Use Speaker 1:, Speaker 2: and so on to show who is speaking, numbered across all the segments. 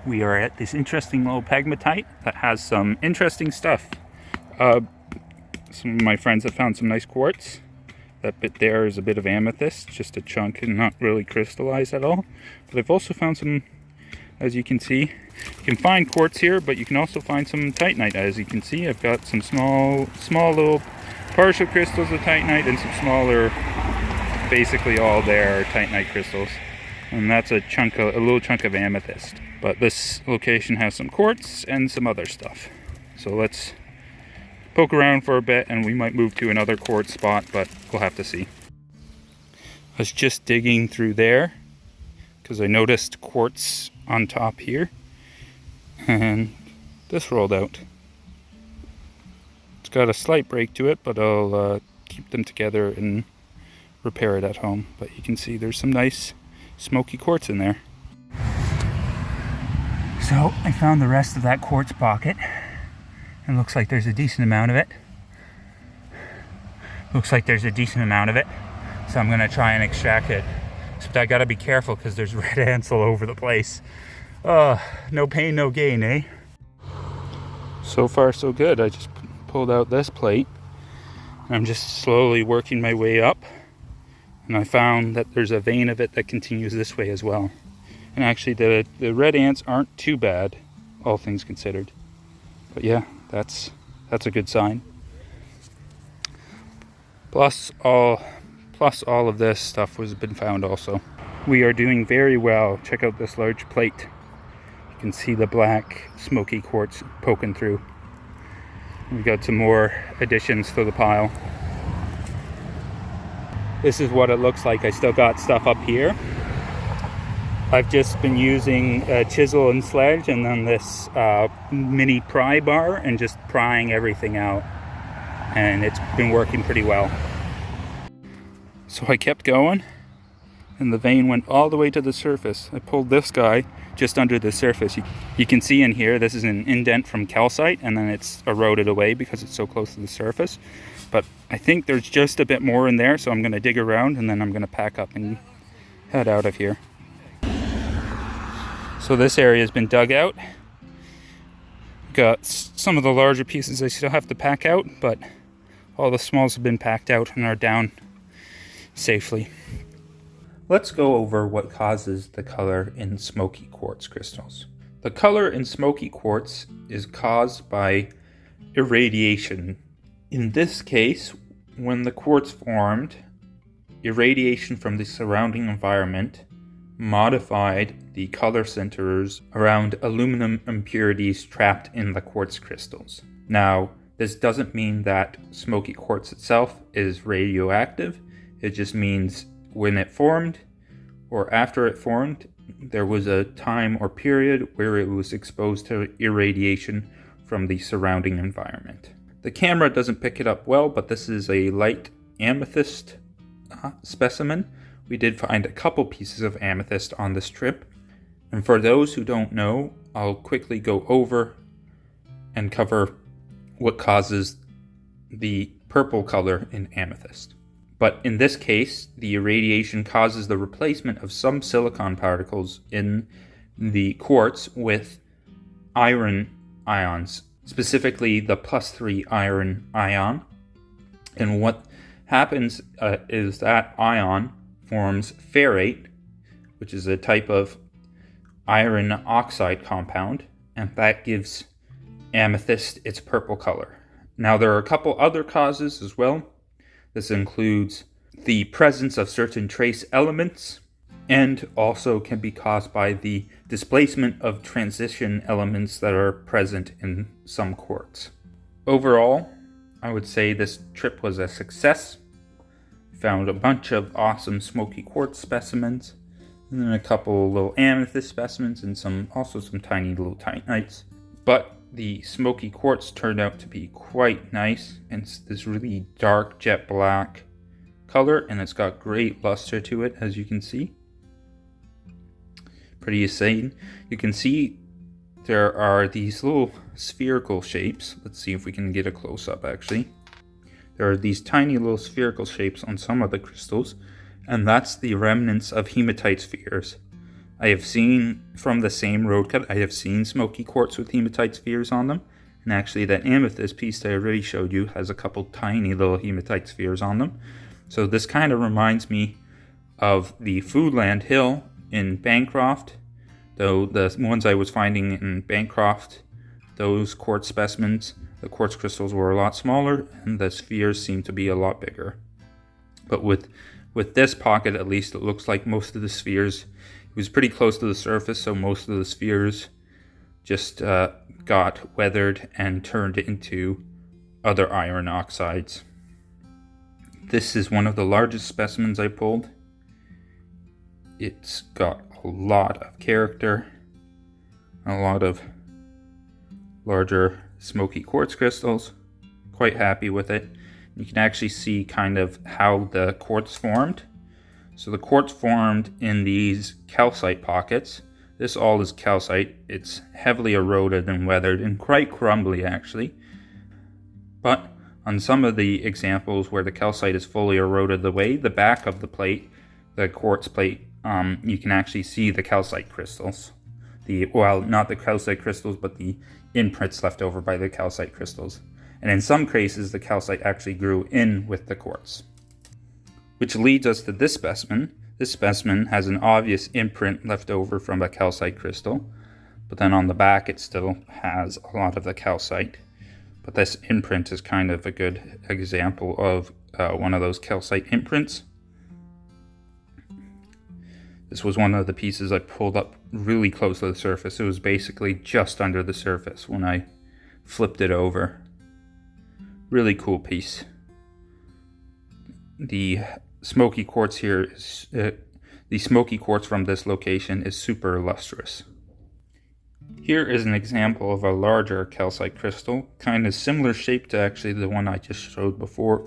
Speaker 1: We are at this interesting little pegmatite that has some interesting stuff. Some of my friends have found some nice quartz. That bit there is a bit of amethyst, just a chunk and not really crystallized at all. But I've also found some, as you can see, you can find quartz here, but you can also find some titanite. As you can see, I've got some small little partial crystals of titanite and some smaller, basically all there, titanite crystals. And that's a little chunk of amethyst. But this location has some quartz and some other stuff. So let's poke around for a bit and we might move to another quartz spot, but we'll have to see. I was just digging through there because I noticed quartz on top here, and this rolled out. It's got a slight break to it, but I'll keep them together and repair it at home. But you can see there's some nice smoky quartz in there. So I found the rest of that quartz pocket, and looks like there's a decent amount of it. So I'm gonna try and extract it. Except I gotta be careful because there's red ants all over the place. No pain, no gain, eh? So far so good. I just pulled out this plate and I'm just slowly working my way up, and I found that there's a vein of it that continues this way as well. And actually the red ants aren't too bad, all things considered. But yeah, that's a good sign. Plus all of this stuff has been found also. We are doing very well. Check out this large plate. You can see the black smoky quartz poking through. We've got some more additions to the pile. This is what it looks like. I still got stuff up here. I've just been using a chisel and sledge and then this mini pry bar and just prying everything out. And it's been working pretty well. So I kept going and the vein went all the way to the surface. I pulled this guy just under the surface. You can see in here, this is an indent from calcite, and then it's eroded away because it's so close to the surface. But I think there's just a bit more in there, so I'm gonna dig around and then I'm gonna pack up and head out of here. So this area has been dug out. Got some of the larger pieces I still have to pack out, but all the smalls have been packed out and are down safely. Let's go over what causes the color in smoky quartz crystals. The color in smoky quartz is caused by irradiation. In this case, when the quartz formed, irradiation from the surrounding environment modified the color centers around aluminum impurities trapped in the quartz crystals. Now, this doesn't mean that smoky quartz itself is radioactive. It just means when it formed or after it formed, there was a time or period where it was exposed to irradiation from the surrounding environment. The camera doesn't pick it up well, but this is a light amethyst specimen. We did find a couple pieces of amethyst on this trip. And for those who don't know, I'll quickly go over and cover what causes the purple color in amethyst. But in this case, the irradiation causes the replacement of some silicon particles in the quartz with iron ions, specifically the +3 iron ion. And what happens is that ion forms ferrate, which is a type of iron oxide compound, and that gives amethyst its purple color. Now there are a couple other causes as well. This includes the presence of certain trace elements, and also can be caused by the displacement of transition elements that are present in some quartz. Overall, I would say this trip was a success. Found a bunch of awesome smoky quartz specimens, and then a couple little amethyst specimens, and also some tiny little titanites. But the smoky quartz turned out to be quite nice, and it's this really dark jet black color, and it's got great luster to it, as you can see. Pretty insane. You can see there are these little spherical shapes. Let's see if we can get a close-up actually. There are these tiny little spherical shapes on some of the crystals, and that's the remnants of hematite spheres. I have seen from the same road cut, I have seen smoky quartz with hematite spheres on them. And actually that amethyst piece that I already showed you has a couple tiny little hematite spheres on them. So this kind of reminds me of the Foodland Hill in Bancroft, though the ones I was finding in Bancroft, those quartz specimens, the quartz crystals were a lot smaller and the spheres seem to be a lot bigger. But with this pocket, at least, it looks like most of the spheres, it was pretty close to the surface, so most of the spheres just got weathered and turned into other iron oxides. This is one of the largest specimens I pulled. It's got a lot of character, a lot of larger smoky quartz crystals. Quite happy with it. You can actually see kind of how the quartz formed. So the quartz formed in these calcite pockets. This all is calcite. It's heavily eroded and weathered and quite crumbly actually. But on some of the examples where the calcite is fully eroded away, the back of the plate, the quartz plate, you can actually see the calcite crystals. Well, not the calcite crystals, but the imprints left over by the calcite crystals. And in some cases, the calcite actually grew in with the quartz. Which leads us to this specimen. This specimen has an obvious imprint left over from a calcite crystal, but then on the back it still has a lot of the calcite. But this imprint is kind of a good example of one of those calcite imprints. This was one of the pieces I pulled up really close to the surface. It was basically just under the surface when I flipped it over. Really cool piece. The smoky quartz here is the smoky quartz from this location is super lustrous. Here is an example of a larger calcite crystal, kind of similar shape to actually the one I just showed before,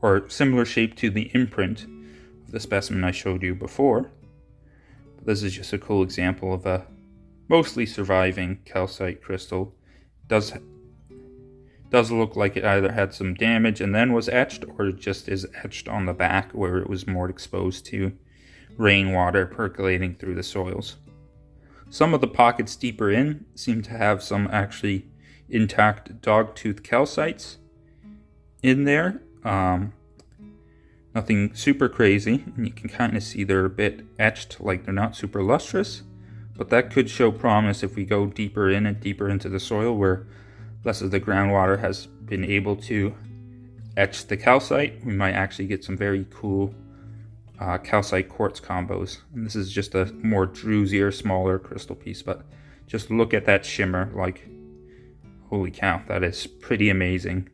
Speaker 1: or similar shape to the imprint of the specimen I showed you before. But this is just a cool example of a mostly surviving calcite crystal. Does look like it either had some damage and then was etched, or it just is etched on the back where it was more exposed to rainwater percolating through the soils. Some of the pockets deeper in seem to have some actually intact dogtooth calcites in there. Nothing super crazy, and you can kind of see they're a bit etched, like they're not super lustrous, but that could show promise if we go deeper in and deeper into the soil where less of the groundwater has been able to etch the calcite. We might actually get some very cool calcite quartz combos. And this is just a more drusier, smaller crystal piece, but just look at that shimmer, like, holy cow, that is pretty amazing.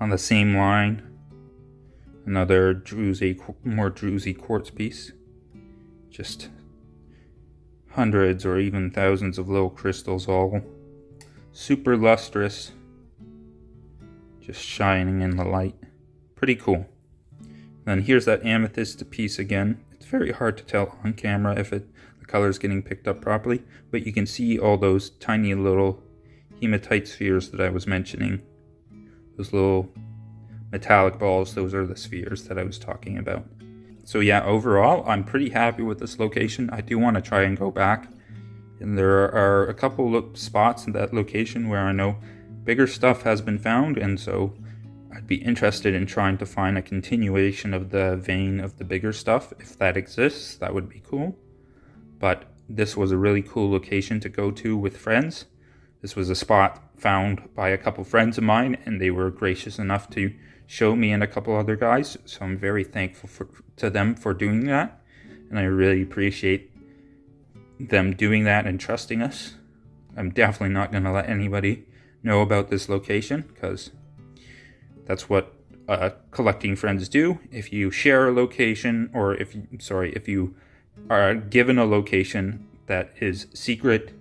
Speaker 1: On the same line, another more druzy quartz piece. Just hundreds or even thousands of little crystals, all super lustrous, just shining in the light. Pretty cool. Then here's that amethyst piece again. It's very hard to tell on camera if the color is getting picked up properly, but you can see all those tiny little hematite spheres that I was mentioning. Those little metallic balls, those are the spheres that I was talking about. So yeah, overall, I'm pretty happy with this location. I do want to try and go back. And there are a couple of spots in that location where I know bigger stuff has been found, and so I'd be interested in trying to find a continuation of the vein of the bigger stuff. If that exists, that would be cool. But this was a really cool location to go to with friends. This was a spot found by a couple friends of mine, and they were gracious enough to show me and a couple other guys. So I'm very thankful to them for doing that, and I really appreciate them doing that and trusting us. I'm definitely not going to let anybody know about this location, because that's what collecting friends do. If you share a location, or if you are given a location that is secret,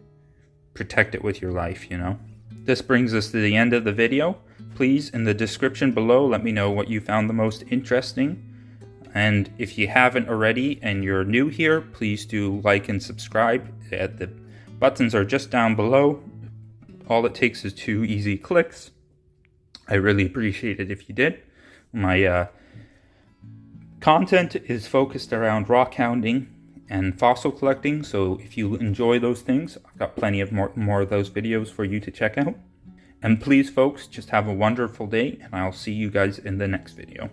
Speaker 1: protect it with your life, you know. This brings us to the end of the video. Please, in the description below, let me know what you found the most interesting. And if you haven't already and you're new here, please do like and subscribe. The buttons are just down below. All it takes is 2 easy clicks. I really appreciate it if you did. My content is focused around rockhounding and fossil collecting. So if you enjoy those things, I've got plenty of more of those videos for you to check out. And please, folks, just have a wonderful day, and I'll see you guys in the next video.